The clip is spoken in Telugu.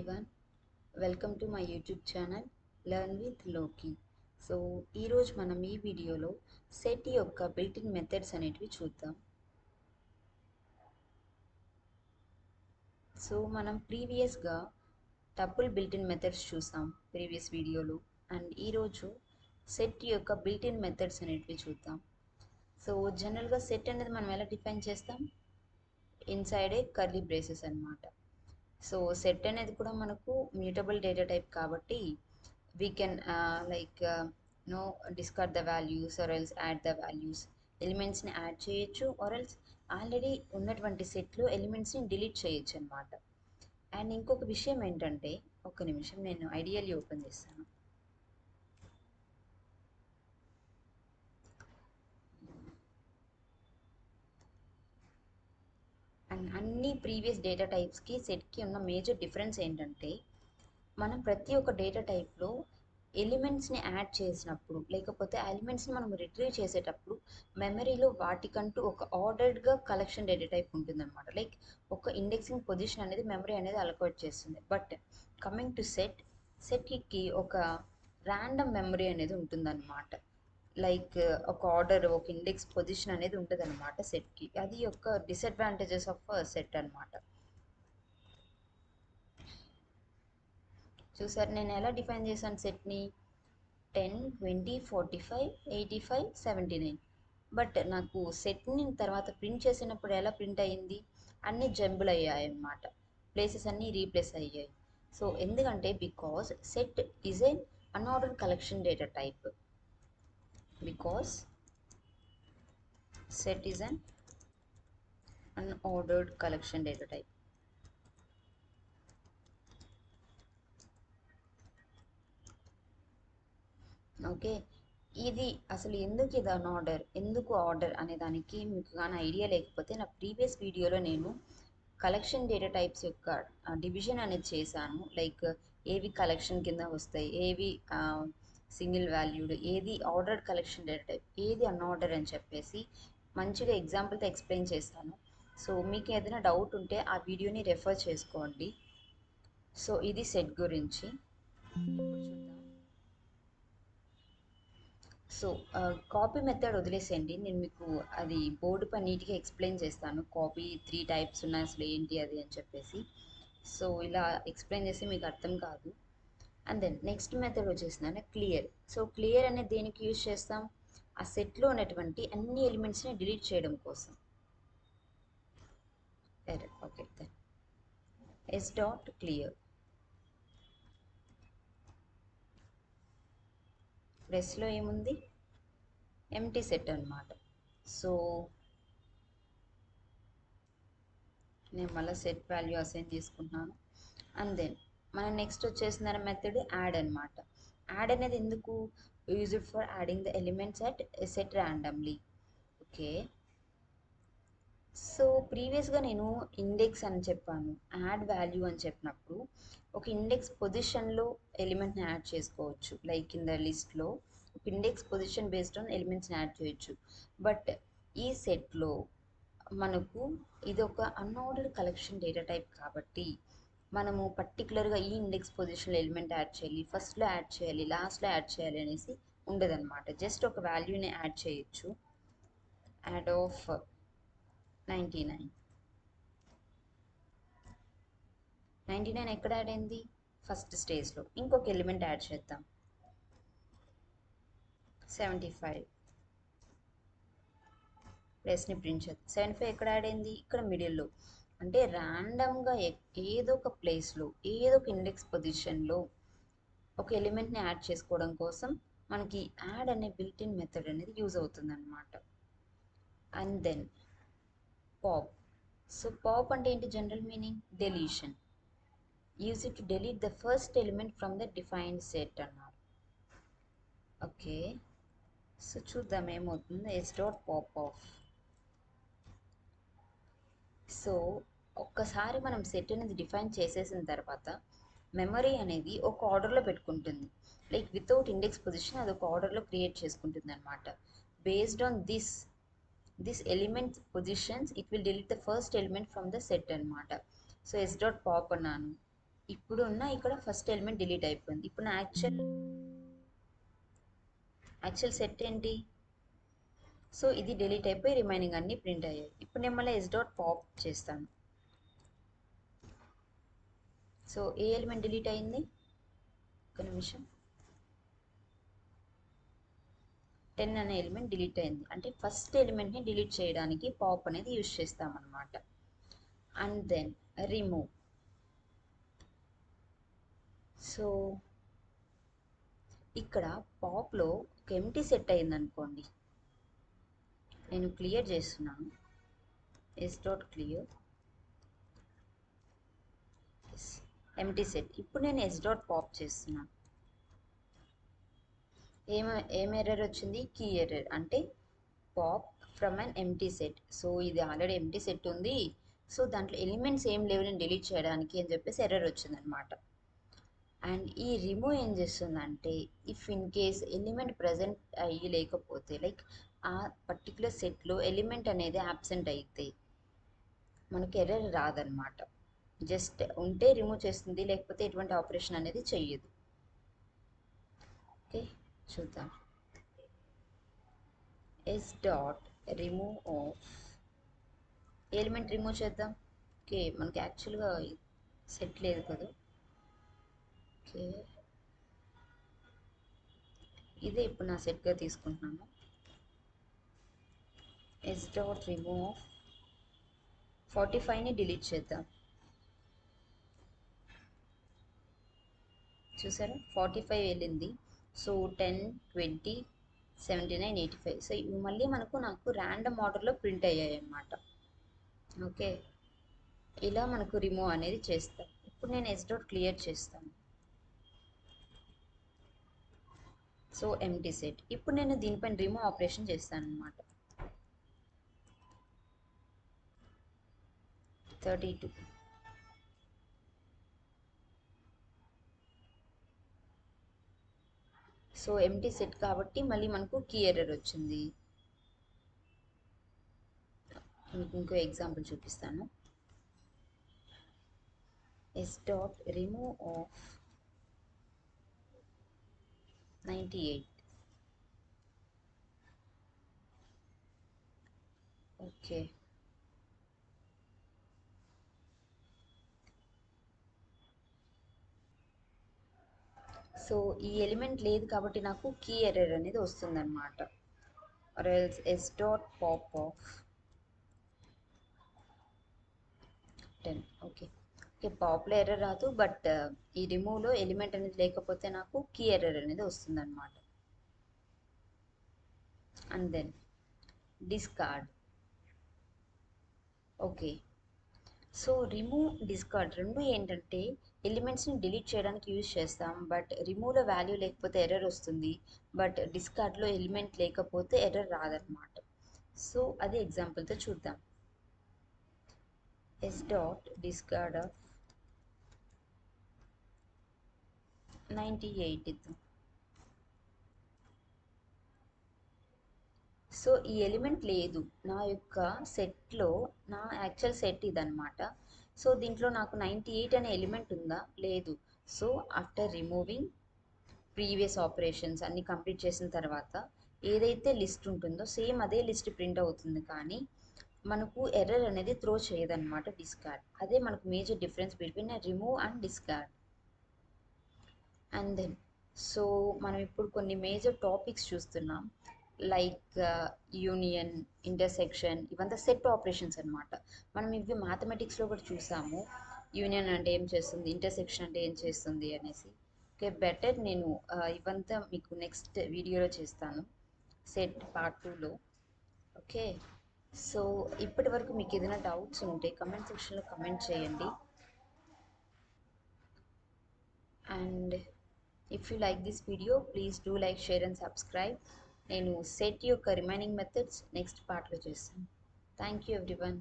everyone, welcome to my YouTube channel Learn with Loki. So ఈరోజు మనం ఈ వీడియోలో సెట్ యొక్క బిల్ట్-ఇన్ మెథడ్స్ అనేటివి చూద్దాం. సో మనం ప్రీవియస్గా టపుల్ బిల్ట్-ఇన్ మెథడ్స్ చూసాం ప్రీవియస్ వీడియోలో, అండ్ ఈరోజు సెట్ యొక్క బిల్ట్-ఇన్ మెథడ్స్ అనేటివి చూద్దాం. సో జనరల్గా సెట్ అనేది మనం ఎలా డిఫైన్ చేస్తాం? ఇన్సైడ్ ఏ కర్లీ బ్రేసెస్ అన్నమాట. సో సెట్ అనేది కూడా మనకు మ్యూటబుల్ డేటా టైప్ కాబట్టి we can discard the values or else add the values. ఎలిమెంట్స్ని యాడ్ చేయొచ్చు ఆర్ ఎల్స్ ఆల్రెడీ ఉన్నటువంటి సెట్లో ఎలిమెంట్స్ని డిలీట్ చేయొచ్చు అనమాట. అండ్ ఇంకొక విషయం ఏంటంటే, ఒక్క నిమిషం నేను ఐడియల్లీ ఓపెన్ చేస్తాను. అండ్ అన్ని ప్రీవియస్ డేటా టైప్స్కి సెట్కి ఉన్న మేజర్ డిఫరెన్స్ ఏంటంటే, మనం ప్రతి ఒక్క డేటా టైప్లో ఎలిమెంట్స్ని యాడ్ చేసినప్పుడు లేకపోతే ఎలిమెంట్స్ని మనం రిట్రీవ్ చేసేటప్పుడు మెమరీలో వాటికంటూ ఒక ఆర్డర్డ్గా కలెక్షన్ డేటా టైప్ ఉంటుందన్నమాట. లైక్ ఒక ఇండెక్సింగ్ పొజిషన్ అనేది మెమరీ అనేది అలొకేట్ చేస్తుంది. బట్ కమింగ్ టు సెట్కి ఒక ర్యాండమ్ మెమరీ అనేది ఉంటుందన్నమాట. లైక్ ఒక ఆర్డర్, ఒక ఇండెక్స్ పొజిషన్ అనేది ఉంటుంది అనమాట సెట్కి. అది యొక్క డిసడ్వాంటేజెస్ ఆఫ్ సెట్ అనమాట. చూసారు నేను ఎలా డిఫైన్ చేశాను సెట్ని? 10, 20, 45, 85, 79. బట్ నాకు సెట్ని తర్వాత ప్రింట్ చేసినప్పుడు ఎలా ప్రింట్ అయ్యింది? అన్నీ జంబుల్ అయ్యాయి అన్నమాట. ప్లేసెస్ అన్నీ రీప్లేస్ అయ్యాయి. సో ఎందుకంటే because set is a unordered collection data type. Because set is an unordered collection data type. Okay, ఇది అసలు ఎందుకు ఇది అన్ఆర్డర్, ఎందుకు ఆర్డర్ అనే దానికి మీకు కానీ ఐడియా లేకపోతే, నా ప్రీవియస్ వీడియోలో నేను కలెక్షన్ డేటా టైప్స్ యొక్క డివిజన్ అనేది చేశాను. లైక్ ఏవి కలెక్షన్ కింద వస్తాయి, ఏవి సింగిల్ వాల్యూడ్, ఏది ఆర్డర్డ్ కలెక్షన్ డేటా టైప్, ఏది అన్ఆర్డర్ అని చెప్పేసి మంచిగా ఎగ్జాంపుల్తో ఎక్స్ప్లెయిన్ చేస్తాను. సో మీకు ఏదైనా డౌట్ ఉంటే ఆ వీడియోని రెఫర్ చేసుకోండి. సో ఇది సెట్ గురించి. ఇప్పుడు చూద్దాం. సో కాపీ మెథడ్ వదిలేసేయండి, నేను మీకు అది బోర్డు పై నీట్గా ఎక్స్ప్లెయిన్ చేస్తాను. కాపీ 3 టైప్స్ ఉన్నాయి, అసలు ఏంటి అది అని చెప్పేసి. సో ఇలా ఎక్స్ప్లెయిన్ చేస్తే మీకు అర్థం కాదు. అండ్ దెన్ నెక్స్ట్ మెథడ్ వచ్చేసిందంటే క్లియర్. సో క్లియర్ అనేది దేనికి యూజ్ చేస్తాం? ఆ సెట్లో ఉన్నటువంటి అన్ని ఎలిమెంట్స్ని డిలీట్ చేయడం కోసం. Okay, then s dot clear. ప్రెస్లో ఏముంది? ఎంటీ సెట్ అనమాట. సో నేను మళ్ళీ సెట్ వాల్యూ అసైన్ చేసుకుంటున్నాను. అండ్ దెన్ మన నెక్స్ట్ వచ్చేసిన మెథడ్ యాడ్ అనమాట. యాడ్ అనేది ఎందుకు? Used for adding the elements at set randomly. Okay, so ప్రీవియస్గా నేను ఇండెక్స్ అని చెప్పాను, యాడ్ వాల్యూ అని చెప్పినప్పుడు ఒక ఇండెక్స్ పొజిషన్లో ఎలిమెంట్ని యాడ్ చేసుకోవచ్చు. లైక్ ఇన్ ద లిస్ట్లో ఒక ఇండెక్స్ పొజిషన్ బేస్డ్ ఆన్ ఎలిమెంట్స్ని యాడ్ చేయొచ్చు. బట్ ఈ సెట్లో మనకు ఇది ఒక అన్ఆర్డర్డ్ కలెక్షన్ డేటా టైప్ కాబట్టి మనము పర్టికులర్గా ఈ ఇండెక్స్ పొజిషన్లో ఎలిమెంట్ యాడ్ చేయాలి, ఫస్ట్లో యాడ్ చేయాలి, లాస్ట్లో యాడ్ చేయాలి అనేసి ఉండదన్నమాట. జస్ట్ ఒక వాల్యూని యాడ్ చేయొచ్చు. Add of 99. 99 ఎక్కడ యాడ్ అయింది? ఫస్ట్ స్టేజ్లో. ఇంకొక ఎలిమెంట్ యాడ్ చేద్దాం, 75. ప్లేస్ని ప్రింట్ చేద్దాం. 75 ఎక్కడ యాడ్ అయింది? ఇక్కడ మిడిల్లో. అంటే ర్యాండమ్గా ఏదో ఒక ప్లేస్లో, ఏదో ఒక ఇండెక్స్ పొజిషన్లో ఒక ఎలిమెంట్ని యాడ్ చేసుకోవడం కోసం మనకి యాడ్ అనే బిల్ట్-ఇన్ మెథడ్ అనేది యూజ్ అవుతుందన్నమాట. And then pop. So pop అంటే ఏంటి? General meaning deletion. Use it to delete the first element from the defined set అన్నారు. ఓకే, సో చూద్దాం ఏమవుతుంది. S dot pop off. So ఒక్కసారి మనం సెట్ అనేది డిఫైన్ చేసేసిన తర్వాత మెమరీ అనేది ఒక ఆర్డర్లో పెట్టుకుంటుంది. లైక్ వితౌట్ ఇండెక్స్ పొజిషన్ అది ఒక ఆర్డర్లో క్రియేట్ చేసుకుంటుంది అనమాట. Based on this element positions it will delete the first element from the set అనమాట. సో ఎస్ డాట్ పాప్ అన్నాను. ఇప్పుడు ఉన్న ఇక్కడ ఫస్ట్ ఎలిమెంట్ డిలీట్ అయిపోయింది. ఇప్పుడు నా యాక్చువల్ సెట్ ఏంటి? సో ఇది డిలీట్ అయిపోయి రిమైనింగ్ అన్నీ ప్రింట్ అయ్యాయి. ఇప్పుడు నేను మళ్ళీ ఎస్ డాట్ పాప్ చేస్తాను. సో ఏ ఎలిమెంట్ డిలీట్ అయింది? ఒక నిమిషం. 10 అనే ఎలిమెంట్ డిలీట్ అయింది. అంటే ఫస్ట్ ఎలిమెంట్ని డిలీట్ చేయడానికి పాప్ అనేది యూజ్ చేస్తామన్నమాట. And then remove. సో ఇక్కడ పాప్లో ఒక ఎంటీ సెట్ అయింది అనుకోండి. నేను క్లియర్ చేస్తున్నాను. S dot clear empty set. ఇప్పుడు నేను ఎస్ డాట్ పాప్ చేస్తున్నాను. ఏం ఎర్రర్ వచ్చింది? Key error. అంటే pop from an empty set. So ఇది ఆల్రెడీ ఎంటీ సెట్ ఉంది, సో దాంట్లో ఎలిమెంట్స్ ఏం లేవు నేను డిలీట్ చేయడానికి అని చెప్పేసి ఎర్రర్ వచ్చిందనమాట. అండ్ ఈ రిమూవ్ ఏం చేస్తుందంటే, if in case element present అయ్యి లేకపోతే, లైక్ ఆ పర్టికులర్ సెట్లో ఎలిమెంట్ అనేది యాబ్సెంట్ అయితే మనకి ఎర్రర్ రాదనమాట. జస్ట్ ఉంటే రిమూవ్ చేస్తుంది, లేకపోతే ఎటువంటి ఆపరేషన్ అనేది చెయ్యదు. ఓకే, చూద్దాం. Yes dot remove of element remove చేద్దాం. ఓకే, మనకి యాక్చువల్గా సెట్ లేదు కదా. ఓకే, ఇదే ఇప్పుడు నా సెట్గా తీసుకుంటున్నాను. ఎస్ డాట్ రిమూవ్ ఆఫ్ 45ని డిలీట్ చేద్దాం. చూసారా, 45 వెళ్ళింది. సో 10, 20, 79, 85. సో ఇవి మళ్ళీ నాకు ర్యాండమ్ ఆర్డర్లో ప్రింట్ అయ్యాయి అన్నమాట. ఓకే, ఇలా మనకు రిమూవ్ అనేది చేస్తాం. ఇప్పుడు నేను ఎస్ డాట్ క్లియర్ చేస్తాను. So empty set. ఇప్పుడు నేను దీనిపైన రిమూవ్ ఆపరేషన్ చేస్తాను అనమాట. 32. సో ఎంటీ సెట్ కాబట్టి మళ్ళీ మనకు కీ ఎర్రర్ వచ్చింది. మీకు ఇంకో ఎగ్జాంపుల్ చూపిస్తాను. S dot remove of 98. Okay, so ఈ ఎలిమెంట్ లేదు కాబట్టి నాకు కీ ఎర్రర్ అనేది వస్తుందన్నమాట. Or else S dot pop of 10. Okay okay, పాప్లో ఎర్రర్ రాదు, బట్ ఈ రిమూవ్లో ఎలిమెంట్ అనేది లేకపోతే నాకు కీ ఎర్రర్ అనేది వస్తుందన్నమాట. And then discard. Okay, so remove, discard రెండు ఏంటంటే ఎలిమెంట్స్ని డిలీట్ చేయడానికి యూజ్ చేస్తాం, బట్ రిమూవ్లో వాల్యూ లేకపోతే ఎర్రర్ వస్తుంది, బట్ డిస్కార్డ్లో ఎలిమెంట్ లేకపోతే ఎర్రర్ రాదనమాట. సో అది ఎగ్జాంపుల్తో చూద్దాం. ఎస్ డాట్ డిస్కార్డ్ ఆఫ్ 98 ఇద్దాం. సో ఈ ఎలిమెంట్ లేదు నా యొక్క సెట్లో, నా యాక్చువల్ సెట్ ఇదనమాట. సో దీంట్లో నాకు 98 అనే ఎలిమెంట్ ఉందా? లేదు. So after removing previous operations అన్ని కంప్లీట్ చేసిన తర్వాత ఏదైతే లిస్ట్ ఉంటుందో సేమ్ అదే లిస్ట్ ప్రింట్ అవుతుంది, కానీ మనకు ఎర్రర్ అనేది త్రో చేయదన్నమాట డిస్కార్డ్. అదే మనకు major difference between remove and discard. And then so మనం ఇప్పుడు కొన్ని మేజర్ టాపిక్స్ చూస్తున్నాం, లైక్ యూనియన్, ఇంటర్సెక్షన్, ఇవంతా సెట్ ఆపరేషన్స్ అనమాట. మనం ఇవి మ్యాథమెటిక్స్లో కూడా చూసాము, యూనియన్ అంటే ఏం చేస్తుంది, ఇంటర్సెక్షన్ అంటే ఏం చేస్తుంది అనేసి. ఓకే, బెటర్ నేను ఇవంతా మీకు నెక్స్ట్ వీడియోలో చేస్తాను, సెట్ పార్ట్ 2లో. ఓకే, సో ఇప్పటి వరకు మీకు ఏదైనా డౌట్స్ ఉంటే కమెంట్ సెక్షన్లో కమెంట్ చేయండి. And if you like this video, please do like, share and subscribe. నేను సెట్ యొక్క రిమైనింగ్ మెథడ్స్ నెక్స్ట్ పార్ట్లో చేస్తాను. Thank you everyone.